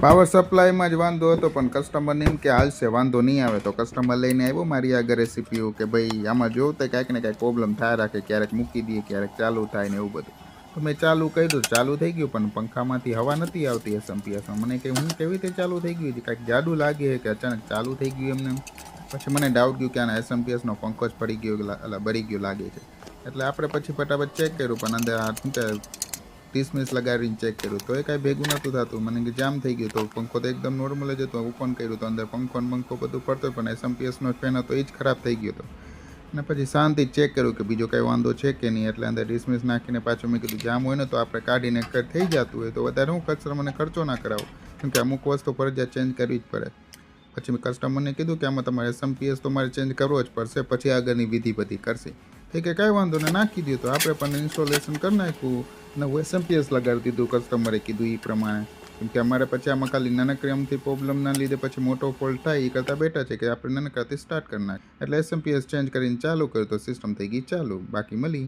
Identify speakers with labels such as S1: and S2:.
S1: Power સપ્લાયમાં જ વાંધો હતો, પણ કસ્ટમરને એમ કે હાલશે, વાંધો નહીં આવે. તો કસ્ટમર લઈને આવ્યો મારી આગળ CPU કે ભાઈ આમાં જોવું તો કાંઈક ને કાંઈક પ્રોબ્લેમ થાય રાખે, ક્યારેક મૂકી દઈએ, ક્યારેક ચાલુ થાય ને એવું બધું. તો મેં ચાલુ કર્યું, ચાલુ થઈ ગયું, પણ પંખામાંથી હવા નથી આવતી SMPSમાં. મને કે હું કેવી રીતે ચાલુ થઈ ગયું છે, કાંઈક જાડું લાગે કે અચાનક ચાલુ થઈ ગયું એમને. પછી મને ડાઉટ ગયું કે આના SMPSનો પંખો જ પડી ગયો, બળી ગયો લાગે છે. એટલે આપણે પછી ફટાફટ ચેક કર્યું, પણ અંદર શું કે 30 મિનિટ લગાવીને ચેક કર્યું તો એ કાંઈ ભેગું નહોતું થતું. મને કે જામ થઈ ગયું. તો પંખો તો એકદમ નોર્મલ જ હતો. ઓપન કર્યું તો અંદર પંખો બધું પડતો, પણ SMPSનો ફેન હતો એ જ ખરાબ થઈ ગયો હતો. અને પછી શાંતિ ચેક કર્યું કે બીજો કાંઈ વાંધો છે કે નહીં. એટલે અંદર ડિસમિસ નાખીને પાછું મેં કીધું જામ હોય ને તો આપણે કાઢીને થઈ જતું હોય તો વધારે હું કસ્ટમરને ખર્ચો ના કરાવો, કેમ કે અમુક વસ્તુ ફરજિયાત ચેન્જ કરવી જ પડે. પછી મેં કસ્ટમરને કીધું કે આમાં તમારે SMPS તો મારે ચેન્જ કરવો જ પડશે, પછી આગળની વિધિ બધી કરશે. એ કે કાંઈ વાંધો ને નાખી દો. તો આપણે પણ ઇન્સ્ટોલેશન કરી નાખ્યું, નવું SMPS લગાડી દીધું કસ્ટમરે કીધું એ પ્રમાણે. કેમ કે અમારે પછી આમાં ખાલી નાનકડી આમથી પ્રોબ્લેમના લીધે પછી મોટો ફોલ્ટ થાય એ કરતાં બેટર છે કે આપણે નાનકડાથી સ્ટાર્ટ કરી નાખીએ. એટલે SMPS ચેન્જ કરીને ચાલુ કર્યું તો સિસ્ટમ થઈ ગઈ ચાલુ. બાકી મળી.